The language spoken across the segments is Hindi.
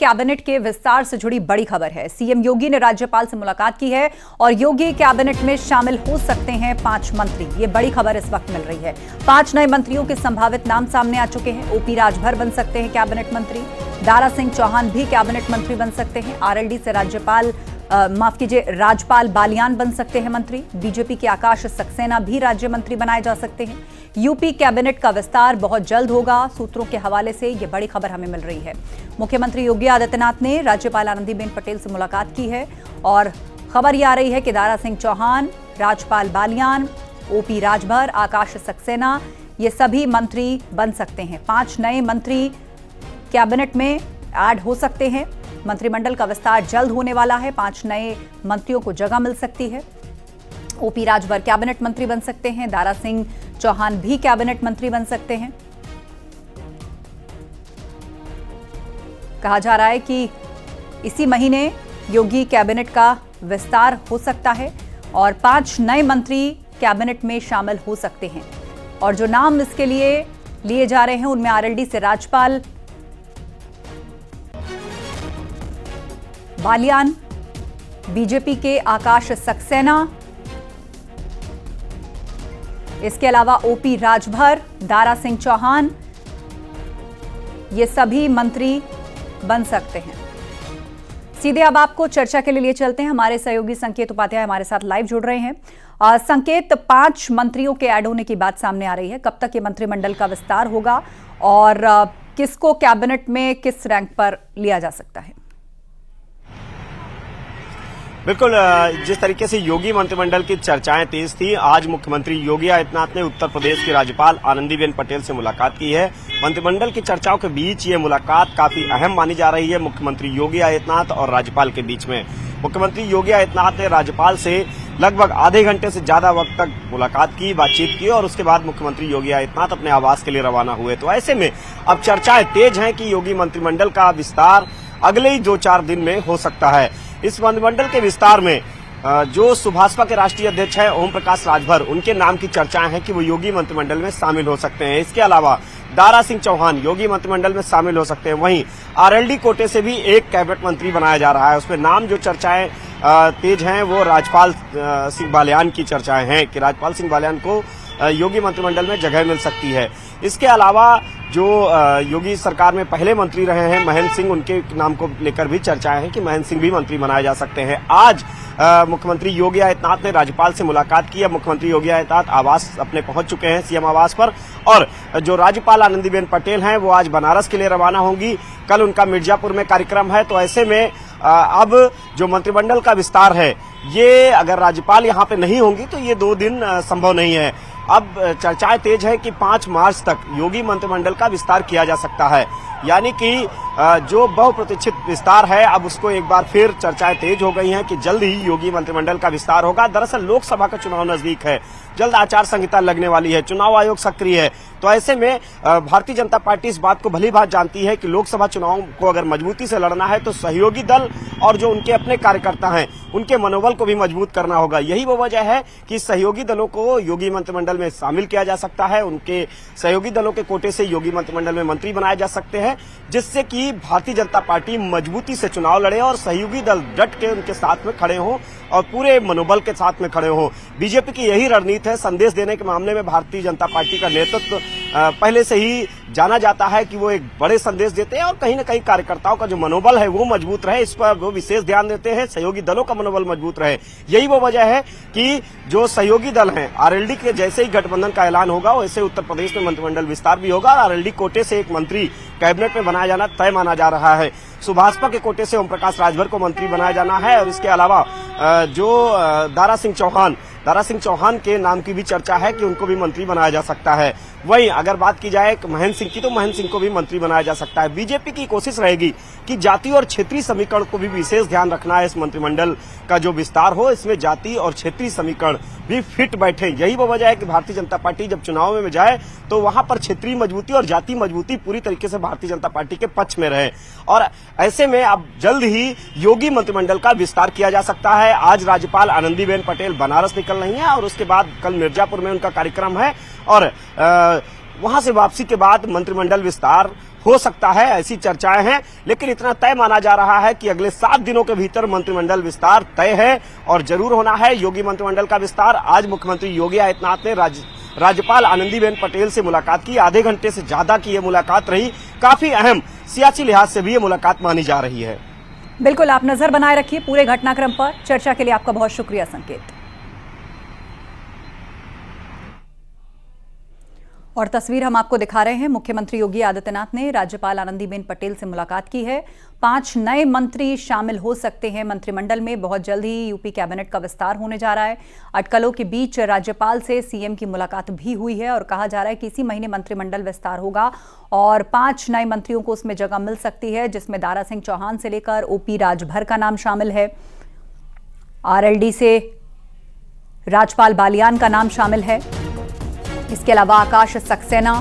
कैबिनेट के विस्तार से जुड़ी बड़ी खबर है। सीएम योगी ने राज्यपाल से मुलाकात की है और योगी कैबिनेट में शामिल हो सकते हैं 5 मंत्री। ये बड़ी खबर इस वक्त मिल रही है। 5 नए मंत्रियों के संभावित नाम सामने आ चुके हैं। ओपी राजभर बन सकते हैं कैबिनेट मंत्री। दारा सिंह चौहान भी कैबिनेट मंत्री बन सकते हैं। आरएलडी से राजपाल बालियान बन सकते हैं मंत्री। बीजेपी के आकाश सक्सेना भी राज्य मंत्री बनाए जा सकते हैं। यूपी कैबिनेट का विस्तार बहुत जल्द होगा। सूत्रों के हवाले से यह बड़ी खबर हमें मिल रही है। मुख्यमंत्री योगी आदित्यनाथ ने राज्यपाल आनंदीबेन पटेल से मुलाकात की है और खबर यह आ रही है कि दारा सिंह चौहान, राजपाल बालियान, ओपी राजभर, आकाश सक्सेना ये सभी मंत्री बन सकते हैं। 5 नए मंत्री कैबिनेट में ऐड हो सकते हैं। मंत्रिमंडल का विस्तार जल्द होने वाला है। 5 नए मंत्रियों को जगह मिल सकती है। ओपी राजभर कैबिनेट मंत्री बन सकते हैं। दारा सिंह चौहान भी कैबिनेट मंत्री बन सकते हैं। कहा जा रहा है कि इसी महीने योगी कैबिनेट का विस्तार हो सकता है और 5 नए मंत्री कैबिनेट में शामिल हो सकते हैं। और जो नाम इसके लिए जा रहे हैं उनमें आरएलडी से राजपाल बालियान, बीजेपी के आकाश सक्सेना, इसके अलावा ओपी राजभर, दारा सिंह चौहान, ये सभी मंत्री बन सकते हैं। सीधे अब आपको चर्चा के लिए चलते हैं। हमारे सहयोगी संकेत उपाध्याय हमारे साथ लाइव जुड़ रहे हैं। संकेत, 5 मंत्रियों के ऐड होने की बात सामने आ रही है। कब तक ये मंत्रिमंडल का विस्तार होगा और किसको कैबिनेट में किस रैंक पर लिया जा सकता है? बिल्कुल, जिस तरीके से योगी मंत्रिमंडल की चर्चाएं तेज थी, आज मुख्यमंत्री योगी आदित्यनाथ ने उत्तर प्रदेश की राज्यपाल आनंदीबेन पटेल से मुलाकात की है। मंत्रिमंडल की चर्चाओं के बीच ये मुलाकात काफी अहम मानी जा रही है मुख्यमंत्री योगी आदित्यनाथ और राज्यपाल के बीच में। मुख्यमंत्री योगी आदित्यनाथ ने राज्यपाल से लगभग आधे घंटे से ज्यादा वक्त तक मुलाकात की, बातचीत की और उसके बाद मुख्यमंत्री योगी आदित्यनाथ अपने आवास के लिए रवाना हुए। तो ऐसे में अब चर्चाएं तेज हैं कि योगी मंत्रिमंडल का विस्तार अगले ही 2-4 दिन में हो सकता है। इस मंत्रिमंडल के विस्तार में जो सुभाषपा के राष्ट्रीय अध्यक्ष हैं ओम प्रकाश राजभर, उनके नाम की चर्चाएं हैं कि वो योगी मंत्रिमंडल में शामिल हो सकते हैं। इसके अलावा दारा सिंह चौहान योगी मंत्रिमंडल में शामिल हो सकते हैं। वहीं आरएलडी कोटे से भी एक कैबिनेट मंत्री बनाया जा रहा है। उसमें नाम जो चर्चाएं तेज हैं वो राजपाल सिंह बालियान की चर्चाएं हैं कि राजपाल सिंह बालियान को योगी मंत्रिमंडल में जगह मिल सकती है। इसके अलावा जो योगी सरकार में पहले मंत्री रहे हैं महेंद्र सिंह, उनके नाम को लेकर भी चर्चाएं हैं कि महेंद्र सिंह भी मंत्री बनाए जा सकते हैं। आज मुख्यमंत्री योगी आदित्यनाथ ने राज्यपाल से मुलाकात की। अब मुख्यमंत्री योगी आदित्यनाथ आवास अपने पहुंच चुके हैं, सीएम आवास पर। और जो राज्यपाल आनंदीबेन पटेल हैं वो आज बनारस के लिए रवाना होंगी। कल उनका मिर्जापुर में कार्यक्रम है। तो ऐसे में अब जो मंत्रिमंडल का विस्तार है, ये अगर राज्यपाल यहाँ पे नहीं होंगी तो ये 2 दिन संभव नहीं है। अब चर्चाएं तेज है कि 5 मार्च तक योगी मंत्रिमंडल का विस्तार किया जा सकता है। यानी कि जो बहुप्रतीक्षित विस्तार है, अब उसको एक बार फिर चर्चाएं तेज हो गई हैं कि जल्द ही योगी मंत्रिमंडल का विस्तार होगा। दरअसल लोकसभा का चुनाव नजदीक है, जल्द आचार संहिता लगने वाली है, चुनाव आयोग सक्रिय है। तो ऐसे में भारतीय जनता पार्टी इस बात को भली भांति जानती है कि लोकसभा चुनाव को अगर मजबूती से लड़ना है तो सहयोगी दल और जो उनके अपने कार्यकर्ता हैं उनके मनोबल को भी मजबूत करना होगा। यही वो वजह है कि सहयोगी दलों को योगी मंत्रिमंडल में शामिल किया जा सकता है। उनके सहयोगी दलों के कोटे से योगी मंत्रिमंडल में मंत्री बनाए जा सकते हैं, जिससे कि भारतीय जनता पार्टी मजबूती से चुनाव लड़े और सहयोगी दल डट के उनके साथ में खड़े हों और पूरे मनोबल के साथ में खड़े हों। बीजेपी की यही रणनीति है। संदेश देने के मामले में भारतीय जनता पार्टी का नेतृत्व पहले से ही जाना जाता है कि वो एक बड़े संदेश देते हैं और कहीं न कहीं कार्यकर्ताओं का जो मनोबल है वो मजबूत रहे, इस पर वो विशेष ध्यान देते हैं, सहयोगी दलों का मनोबल मजबूत रहे। यही वो वजह है कि जो सहयोगी दल हैं, आरएलडी के जैसे ही गठबंधन का ऐलान होगा वैसे उत्तर प्रदेश में मंत्रिमंडल विस्तार भी होगा और आरएलडी कोटे से एक मंत्री कैबिनेट में बनाया जाना तय माना जा रहा है। सुभाषपा के कोटे से ओम प्रकाश राजभर को मंत्री बनाया जाना है और इसके अलावा जो दारा सिंह चौहान के नाम की भी चर्चा है कि उनको भी मंत्री बनाया जा सकता है। वहीं अगर बात की जाए महेंद्र सिंह की तो महेंद्र सिंह को भी मंत्री बनाया जा सकता है। बीजेपी की कोशिश रहेगी कि जाति और क्षेत्रीय समीकरण को भी विशेष ध्यान रखना है। इस मंत्रिमंडल का जो विस्तार हो इसमें जाति और क्षेत्रीय समीकरण भी फिट बैठे। यही वो वजह है कि भारतीय जनता पार्टी जब चुनाव में जाए तो वहां पर क्षेत्रीय मजबूती और जाति मजबूती पूरी तरीके से भारतीय जनता पार्टी के पक्ष में रहे। और ऐसे में अब जल्द ही योगी मंत्रिमंडल का विस्तार किया जा सकता है। आज राज्यपाल आनंदीबेन पटेल बनारस निकल रही हैं और उसके बाद कल मिर्जापुर में उनका कार्यक्रम है और वहां से वापसी के बाद मंत्रिमंडल विस्तार हो सकता है, ऐसी चर्चाएं हैं। लेकिन इतना तय माना जा रहा है कि अगले 7 दिनों के भीतर मंत्रिमंडल विस्तार तय है और जरूर होना है योगी मंत्रिमंडल का विस्तार। आज मुख्यमंत्री योगी आदित्यनाथ ने राज्यपाल आनंदीबेन पटेल से मुलाकात की। आधे घंटे से ज्यादा की यह मुलाकात रही। काफी अहम सियासी लिहाज से भी ये मुलाकात मानी जा रही है। बिल्कुल, आप नजर बनाए रखिए पूरे घटनाक्रम पर। चर्चा के लिए आपका बहुत शुक्रिया संकेत। और तस्वीर हम आपको दिखा रहे हैं, मुख्यमंत्री योगी आदित्यनाथ ने राज्यपाल आनंदीबेन पटेल से मुलाकात की है। 5 नए मंत्री शामिल हो सकते हैं मंत्रिमंडल में। बहुत जल्द ही यूपी कैबिनेट का विस्तार होने जा रहा है। अटकलों के बीच राज्यपाल से सीएम की मुलाकात भी हुई है और कहा जा रहा है कि इसी महीने मंत्रिमंडल विस्तार होगा और 5 नए मंत्रियों को उसमें जगह मिल सकती है, जिसमें दारा सिंह चौहान से लेकर ओपी राजभर का नाम शामिल है। आरएलडी से राजपाल बालियान का नाम शामिल है। इसके अलावा आकाश सक्सेना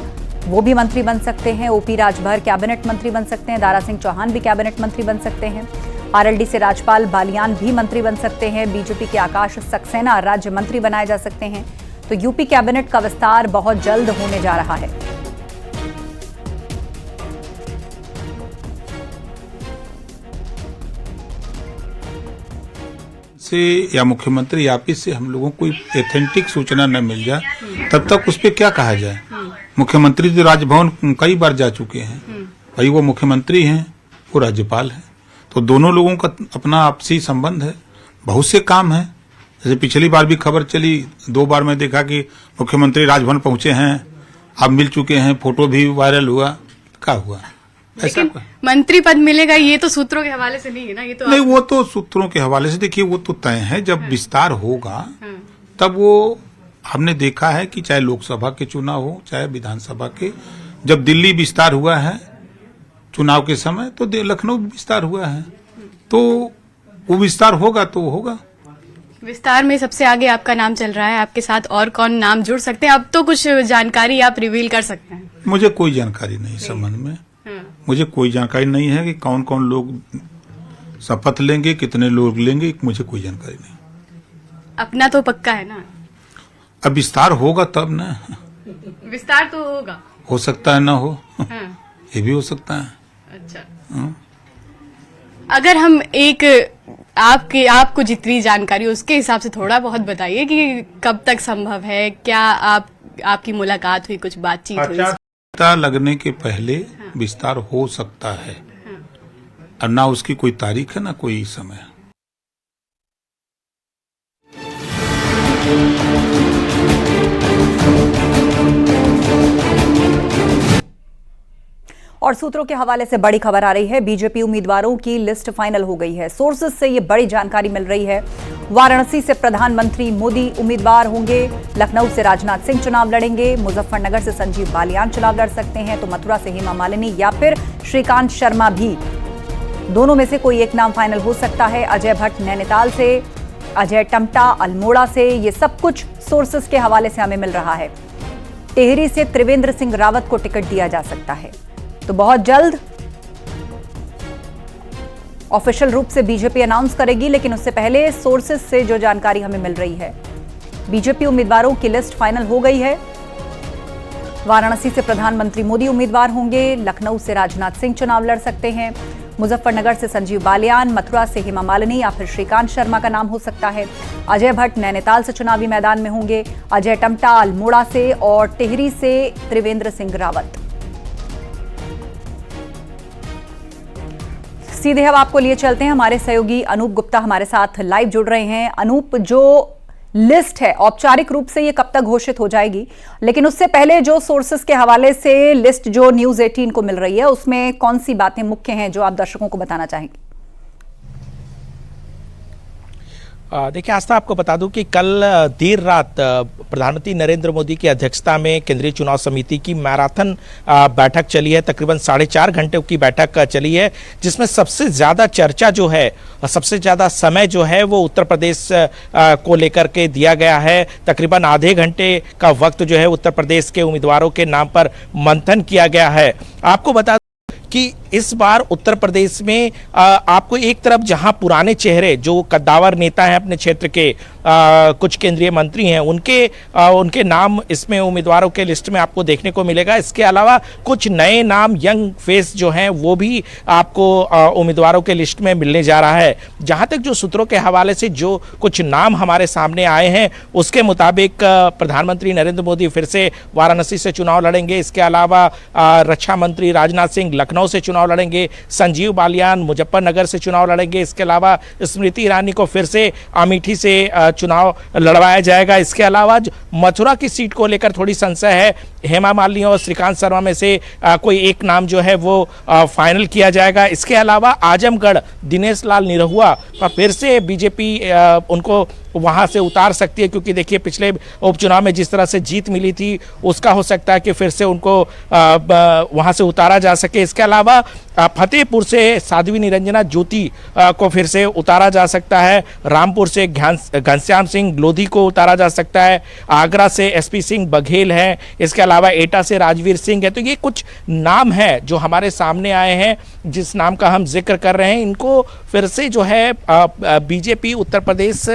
वो भी मंत्री बन सकते हैं। ओपी राजभर कैबिनेट मंत्री बन सकते हैं। दारा सिंह चौहान भी कैबिनेट मंत्री बन सकते हैं। आरएलडी से राजपाल बालियान भी मंत्री बन सकते हैं। बीजेपी के आकाश सक्सेना राज्य मंत्री बनाए जा सकते हैं। तो यूपी कैबिनेट का विस्तार बहुत जल्द होने जा रहा है। से या मुख्यमंत्री ऑफिस से हम लोगों को कोई एथेंटिक सूचना न मिल जाए तब तक उस पर क्या कहा जाए। मुख्यमंत्री तो राजभवन कई बार जा चुके हैं, भाई वो मुख्यमंत्री हैं, वो राज्यपाल हैं, तो दोनों लोगों का अपना आपसी संबंध है। बहुत से काम है, जैसे पिछली बार भी खबर चली, 2 बार मैं देखा कि मुख्यमंत्री राजभवन पहुंचे हैं, अब मिल चुके हैं, फोटो भी वायरल हुआ। क्या हुआ? लेकिन मंत्री पद मिलेगा ये तो सूत्रों के हवाले से नहीं है ना, ये तो नहीं, वो तो सूत्रों के हवाले से देखिए, वो तो तय है। जब विस्तार होगा तब वो हमने देखा है कि चाहे लोकसभा के चुनाव हो चाहे विधानसभा के, जब दिल्ली विस्तार हुआ है चुनाव के समय तो लखनऊ विस्तार हुआ है, तो वो विस्तार होगा तो होगा। विस्तार में सबसे आगे आपका नाम चल रहा है, आपके साथ और कौन नाम जुड़ सकते हैं? अब तो कुछ जानकारी आप रिवील कर सकते हैं। मुझे कोई जानकारी नहीं इस संबंध में। मुझे कोई जानकारी नहीं है कि कौन कौन लोग शपथ लेंगे, कितने लोग लेंगे, मुझे कोई जानकारी नहीं। अपना तो पक्का है ना? अब विस्तार होगा तब ना। विस्तार तो होगा, हो सकता है ना हो। हाँ। ये भी हो सकता है। अच्छा, अगर हम एक आपको जितनी जानकारी उसके हिसाब से थोड़ा बहुत बताइए कि कब तक संभव है, क्या आपकी मुलाकात हुई, कुछ बातचीत हुई? पता लगने के पहले विस्तार हो सकता है और ना उसकी कोई तारीख है ना कोई समय। और सूत्रों के हवाले से बड़ी खबर आ रही है, बीजेपी उम्मीदवारों की लिस्ट फाइनल हो गई है। सोर्सेज से ये बड़ी जानकारी मिल रही है। वाराणसी से प्रधानमंत्री मोदी उम्मीदवार होंगे, लखनऊ से राजनाथ सिंह चुनाव लड़ेंगे, मुजफ्फरनगर से संजीव बालियान चुनाव लड़ सकते हैं, तो मथुरा से हेमा मालिनी या फिर श्रीकांत शर्मा भी, दोनों में से कोई एक नाम फाइनल हो सकता है। अजय भट्ट नैनीताल से, अजय टम्टा अल्मोड़ा से, ये सब कुछ सोर्सेज के हवाले से हमें मिल रहा है। टिहरी से त्रिवेंद्र सिंह रावत को टिकट दिया जा सकता है। तो बहुत जल्द ऑफिशियल रूप से बीजेपी अनाउंस करेगी, लेकिन उससे पहले सोर्सेज से जो जानकारी हमें मिल रही है, बीजेपी उम्मीदवारों की लिस्ट फाइनल हो गई है। वाराणसी से प्रधानमंत्री मोदी उम्मीदवार होंगे, लखनऊ से राजनाथ सिंह चुनाव लड़ सकते हैं, मुजफ्फरनगर से संजीव बालियान, मथुरा से हेमा मालिनी या फिर श्रीकांत शर्मा का नाम हो सकता है। अजय भट्ट नैनीताल से चुनावी मैदान में होंगे, अजय टम्टा अल्मोड़ा से और टिहरी से त्रिवेंद्र सिंह रावत। सीधे अब आपको लिए चलते हैं, हमारे सहयोगी अनूप गुप्ता हमारे साथ लाइव जुड़ रहे हैं। अनूप, जो लिस्ट है औपचारिक रूप से ये कब तक घोषित हो जाएगी, लेकिन उससे पहले जो सोर्सेस के हवाले से लिस्ट जो न्यूज़ 18 को मिल रही है, उसमें कौन सी बातें मुख्य हैं जो आप दर्शकों को बताना चाहेंगे? देखिए आस्था, आपको बता दूं कि कल देर रात प्रधानमंत्री नरेंद्र मोदी की अध्यक्षता में केंद्रीय चुनाव समिति की मैराथन बैठक चली है। तकरीबन 4.5 घंटे की बैठक चली है, जिसमें सबसे ज़्यादा चर्चा जो है, सबसे ज़्यादा समय जो है वो उत्तर प्रदेश को लेकर के दिया गया है। तकरीबन आधे घंटे का वक्त जो है उत्तर प्रदेश के उम्मीदवारों के नाम पर मंथन किया गया है। आपको बता कि इस बार उत्तर प्रदेश में आपको एक तरफ जहां पुराने चेहरे जो कद्दावर नेता हैं अपने क्षेत्र के, कुछ केंद्रीय मंत्री हैं, उनके नाम इसमें उम्मीदवारों के लिस्ट में आपको देखने को मिलेगा। इसके अलावा कुछ नए नाम, यंग फेस जो हैं वो भी आपको उम्मीदवारों के लिस्ट में मिलने जा रहा है। जहां तक जो सूत्रों के हवाले से जो कुछ नाम हमारे सामने आए हैं उसके मुताबिक प्रधानमंत्री नरेंद्र मोदी फिर से वाराणसी से चुनाव लड़ेंगे। इसके अलावा रक्षा मंत्री राजनाथ सिंह लखनऊ से चुनाव लड़ेंगे, संजीव बालियान मुजफ्फरनगर से चुनाव लड़ेंगे। इसके अलावा स्मृति ईरानी को फिर से अमेठी से चुनाव लड़वाया जाएगा। इसके अलावा मथुरा की सीट को लेकर थोड़ी संशय है, हेमा मालिनी और श्रीकांत शर्मा में से कोई एक नाम जो है वो फाइनल किया जाएगा। इसके अलावा आजमगढ़ दिनेश लाल निरहुआ फिर से बीजेपी उनको वहां से उतार सकती है, क्योंकि देखिए पिछले उपचुनाव में जिस तरह से जीत मिली थी उसका हो सकता है कि फिर से उनको वहां से उतारा जा सके। इसके अलावा फतेहपुर से साध्वी निरंजना ज्योति को फिर से उतारा जा सकता है, रामपुर से घनश्याम सिंह लोधी को उतारा जा सकता है, आगरा से एसपी सिंह बघेल हैं, इसके अलावा एटा से राजवीर सिंह है। तो ये कुछ नाम है जो हमारे सामने आए हैं, जिस नाम का हम जिक्र कर रहे हैं, इनको फिर से जो है बीजेपी उत्तर प्रदेश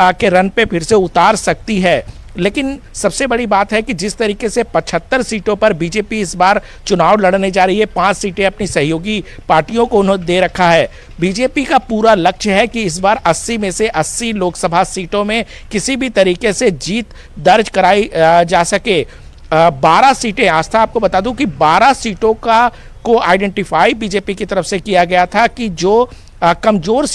के रन पे फिर से उतार सकती है। लेकिन सबसे बड़ी बात है कि जिस तरीके से 75 सीटों पर बीजेपी इस बार चुनाव लड़ने जा रही है, 5 सीटें अपनी सहयोगी पार्टियों को उन्होंने दे रखा है। बीजेपी का पूरा लक्ष्य है कि इस बार 80 में से 80 लोकसभा सीटों में किसी भी तरीके से जीत दर्ज कराई जा सके। 12 सीटें, आस्था आपको बता दूं कि 12 सीटों को आइडेंटिफाई बीजेपी की तरफ से किया गया था कि जो कमजोर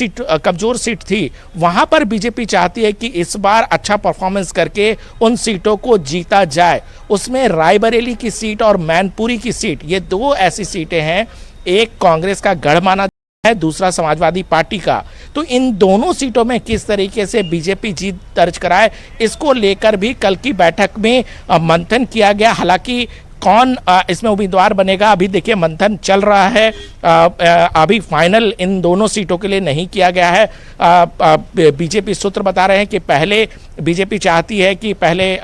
सीट थी वहां पर बीजेपी चाहती है कि इस बार अच्छा परफॉर्मेंस करके उन सीटों को जीता जाए। उसमें रायबरेली की सीट और मैनपुरी की सीट, ये 2 ऐसी सीटें हैं, एक कांग्रेस का गढ़ माना है, दूसरा समाजवादी पार्टी का। तो इन दोनों सीटों में किस तरीके से बीजेपी जीत दर्ज कराए, इसको लेकर भी कल की बैठक में मंथन किया गया। हालांकि कौन इसमें उम्मीदवार बनेगा, अभी देखिए मंथन चल रहा है, अभी फाइनल इन दोनों सीटों के लिए नहीं किया गया है। बीजेपी सूत्र बता रहे हैं कि पहले बीजेपी चाहती है कि पहले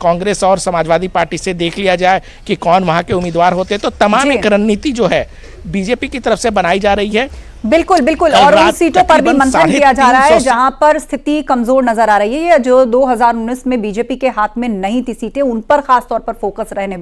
कांग्रेस और समाजवादी पार्टी से देख लिया जाए कि कौन वहां के उम्मीदवार होते हैं। तो तमाम एक रणनीति जो है बीजेपी की तरफ से बनाई जा रही है। बिल्कुल बिल्कुल, और उन सीटों पर भी मंथन किया जा रहा है जहां पर स्थिति कमजोर नजर आ रही है, या जो 2019 में बीजेपी के हाथ में नहीं थी सीटें, उन पर खास तौर पर फोकस रहने